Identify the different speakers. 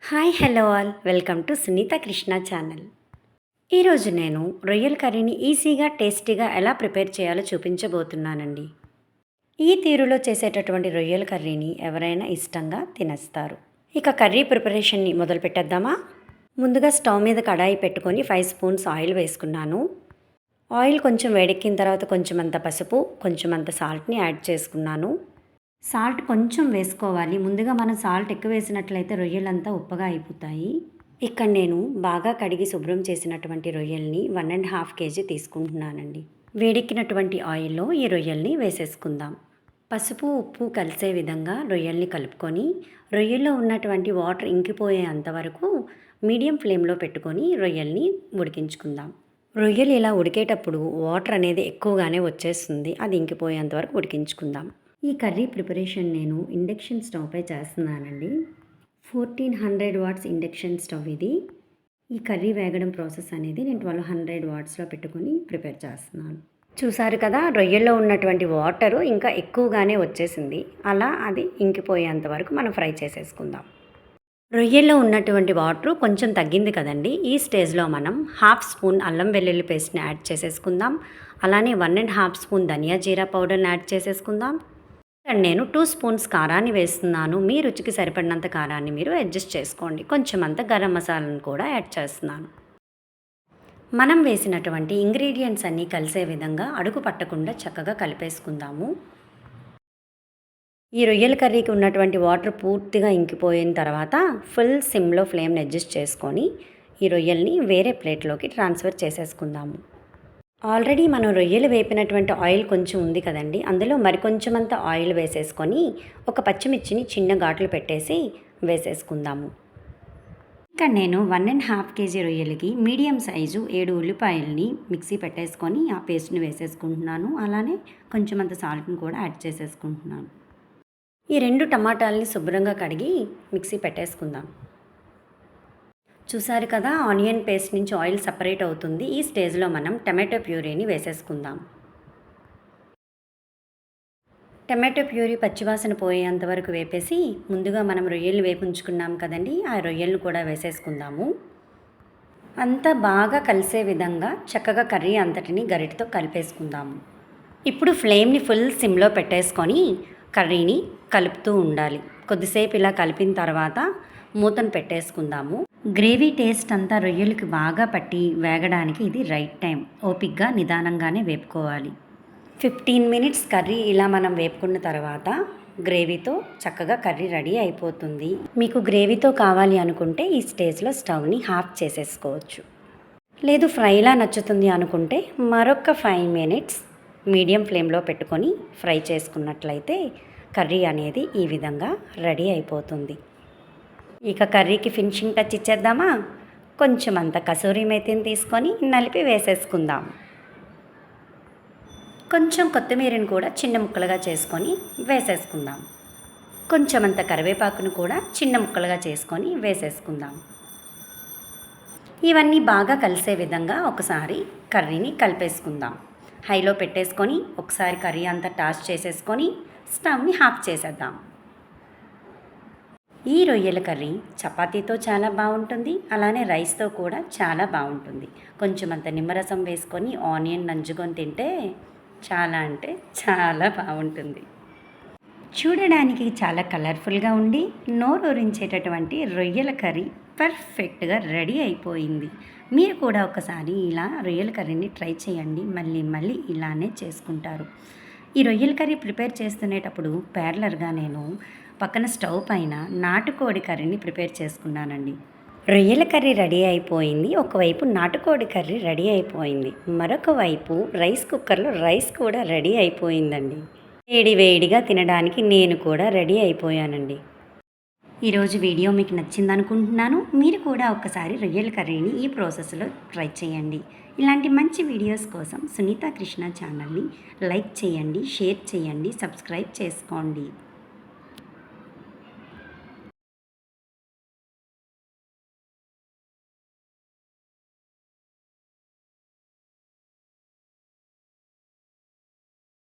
Speaker 1: Hi hello all welcome to Sunitha Krishna channel. ఈరోజు నేను రొయ్యల కర్రీని ఈజీగా టేస్టీగా ఎలా ప్రిపేర్ చేయాలో చూపించబోతున్నానండి. ఈ తీరులో చేసేటటువంటి రొయ్యల కర్రీని ఎవరైనా ఇష్టంగా తినేస్తారు. ఇక కర్రీ ప్రిపరేషన్ని మొదలు పెట్టేద్దామా? ముందుగా స్టవ్ మీద కడాయి పెట్టుకొని 5 స్పూన్స్ ఆయిల్ వేసుకున్నాను. ఆయిల్ కొంచెం వేడెక్కిన తర్వాత కొంచెం అంత పసుపు, కొంచెం అంత సాల్ట్ని యాడ్ చేసుకున్నాను. సాల్ట్ కొంచెం వేసుకోవాలి. ముందుగా మనం సాల్ట్ ఎక్కువ వేసినట్లయితే రొయ్యలంతా ఉప్పగా అయిపోతాయి. ఇక్కడ నేను బాగా కడిగి శుభ్రం చేసినటువంటి రొయ్యల్ని 1.5 కేజీ తీసుకుంటున్నానండి. వేడెక్కినటువంటి ఆయిల్లో ఈ రొయ్యల్ని వేసేసుకుందాం. పసుపు ఉప్పు కలిసే విధంగా రొయ్యల్ని కలుపుకొని రొయ్యల్లో ఉన్నటువంటి వాటర్ ఇంకిపోయేంత వరకు మీడియం ఫ్లేమ్లో పెట్టుకొని రొయ్యల్ని ఉడికించుకుందాం. రొయ్యలు ఇలా ఉడికేటప్పుడు వాటర్ అనేది ఎక్కువగానే వచ్చేస్తుంది. అది ఇంకిపోయేంత వరకు ఉడికించుకుందాం. ఈ కర్రీ ప్రిపరేషన్ నేను ఇండక్షన్ స్టవ్పై చేస్తున్నానండి. 1400 వాట్స్ ఇండక్షన్ స్టవ్ ఇది. ఈ కర్రీ వేగడం ప్రాసెస్ అనేది నేను 1200 వాట్స్లో పెట్టుకుని ప్రిపేర్ చేస్తున్నాను. చూసారు కదా, రొయ్యల్లో ఉన్నటువంటి వాటరు ఇంకా ఎక్కువగానే వచ్చేసింది. అలా అది ఇంకిపోయేంత వరకు మనం ఫ్రై చేసేసుకుందాం. రొయ్యల్లో ఉన్నటువంటి వాటర్ కొంచెం తగ్గింది కదండి. ఈ స్టేజ్లో మనం 1/2 స్పూన్ అల్లం వెల్లుల్లి పేస్ట్ని యాడ్ చేసేసుకుందాం. అలానే 1.5 స్పూన్ ధనియా జీరా పౌడర్ని యాడ్ చేసేసుకుందాం. నేను 2 స్పూన్స్ కారాన్ని వేస్తున్నాను. మీ రుచికి సరిపడినంత కారాన్ని మీరు అడ్జస్ట్ చేసుకోండి. కొంచెం అంత గరం మసాలాను కూడా యాడ్ చేస్తున్నాను. మనం వేసినటువంటి ఇంగ్రీడియంట్స్ అన్నీ కలిసే విధంగా అడుగు పట్టకుండా చక్కగా కలిపేసుకుందాము. ఈ రొయ్యల కర్రీకి ఉన్నటువంటి వాటర్ పూర్తిగా ఇంకిపోయిన తర్వాత ఫుల్ సిమ్లో ఫ్లేమ్ని అడ్జస్ట్ చేసుకొని ఈ రొయ్యల్ని వేరే ప్లేట్లోకి ట్రాన్స్ఫర్ చేసేసుకుందాము. ఆల్రెడీ మనం రొయ్యలు వేపినటువంటి ఆయిల్ కొంచెం ఉంది కదండి, అందులో మరికొంచెం అంత ఆయిల్ వేసేసుకొని ఒక పచ్చిమిర్చిని చిన్న ఘాట్లు పెట్టేసి వేసేసుకుందాము. ఇక్కడ నేను 1.5 కేజీ రొయ్యలకి మీడియం సైజు 7 ఉల్లిపాయల్ని మిక్సీ పెట్టేసుకొని ఆ పేస్ట్ని వేసేసుకుంటున్నాను. అలానే కొంచెం అంత సాల్ట్ని కూడా యాడ్ చేసేసుకుంటున్నాను. ఈ 2 టమాటాలని శుభ్రంగా కడిగి మిక్సీ పెట్టేసుకుందాం. చూసారు కదా, ఆనియన్ పేస్ట్ నుంచి ఆయిల్ సపరేట్ అవుతుంది. ఈ స్టేజ్లో మనం టమాటో ప్యూరీని వేసేసుకుందాం. టమాటో ప్యూరీ పచ్చివాసన పోయేంత వరకు వేపేసి ముందుగా మనం రొయ్యలు వేపుంచుకున్నాం కదండి, ఆ రొయ్యలను కూడా వేసేసుకుందాము. అంతా బాగా కలిసే విధంగా చక్కగా కర్రీ అంతటిని గరిటతో కలిపేసుకుందాము. ఇప్పుడు ఫ్లేమ్ని ఫుల్ సిమ్లో పెట్టేసుకొని కర్రీని కలుపుతూ ఉండాలి. కొద్దిసేపు ఇలా కలిపిన తర్వాత మూతను పెట్టేసుకుందాము. గ్రేవీ టేస్ట్ అంతా రొయ్యలకి బాగా పట్టి వేగడానికి ఇది రైట్ టైం. ఓపిక్గా నిదానంగానే వేపుకోవాలి. 15 మినిట్స్ కర్రీ ఇలా మనం వేపుకున్న తర్వాత గ్రేవీతో చక్కగా కర్రీ రెడీ అయిపోతుంది. మీకు గ్రేవీతో కావాలి అనుకుంటే ఈ స్టేజ్లో స్టవ్ని ఆఫ్ చేసేసుకోవచ్చు. లేదు ఫ్రైలా నచ్చుతుంది అనుకుంటే మరొక 5 మినిట్స్ మీడియం ఫ్లేమ్లో పెట్టుకొని ఫ్రై చేసుకున్నట్లయితే కర్రీ అనేది ఈ విధంగా రెడీ అయిపోతుంది. ఇక కర్రీకి ఫినిషింగ్ టచ్ ఇచ్చేద్దామా? కొంచెం అంత కసూరి మేతిని తీసుకొని నలిపి వేసేసుకుందాం. కొంచెం కొత్తిమీరని కూడా చిన్న ముక్కలుగా చేసుకొని వేసేసుకుందాం. కొంచెం అంత కరివేపాకును కూడా చిన్న ముక్కలుగా చేసుకొని వేసేసుకుందాం. ఇవన్నీ బాగా కలిసే విధంగా ఒకసారి కర్రీని కలిపేసుకుందాం. హైలో పెట్టేసుకొని ఒకసారి కర్రీ అంతా టాస్ చేసేసుకొని స్టవ్ని ఆఫ్ చేసేద్దాం. ఈ రొయ్యల కర్రీ చపాతీతో చాలా బాగుంటుంది. అలానే రైస్తో కూడా చాలా బాగుంటుంది. కొంచెం అంత నిమ్మరసం వేసుకొని ఆనియన్ నంచుకొని తింటే చాలా అంటే చాలా బాగుంటుంది. చూడడానికి చాలా కలర్ఫుల్గా ఉండి నోరూరించేటటువంటి రొయ్యల కర్రీ పర్ఫెక్ట్గా రెడీ అయిపోయింది. మీరు కూడా ఒకసారి ఇలా రొయ్యల కర్రీని ట్రై చేయండి. మళ్ళీ మళ్ళీ ఇలానే చేసుకుంటారు. ఈ రొయ్యల కర్రీ ప్రిపేర్ చేస్తునేటప్పుడు ప్యారలర్గా నేను పక్కన స్టవ్ పైన నాటుకోడి కర్రీని ప్రిపేర్ చేసుకున్నానండి. రొయ్యల కర్రీ రెడీ అయిపోయింది. ఒకవైపు నాటుకోడి కర్రీ రెడీ అయిపోయింది. మరొక వైపు రైస్ కుక్కర్లో రైస్ కూడా రెడీ అయిపోయిందండి. వేడి వేడిగా తినడానికి నేను కూడా రెడీ అయిపోయానండి. ఈరోజు వీడియో మీకు నచ్చింది అనుకుంటున్నాను. మీరు కూడా ఒకసారి రొయ్యల కర్రీని ఈ ప్రాసెస్లో ట్రై చేయండి. ఇలాంటి మంచి వీడియోస్ కోసం సునీత కృష్ణ ఛానల్ని లైక్ చేయండి, షేర్ చేయండి, సబ్స్క్రైబ్ చేసుకోండి.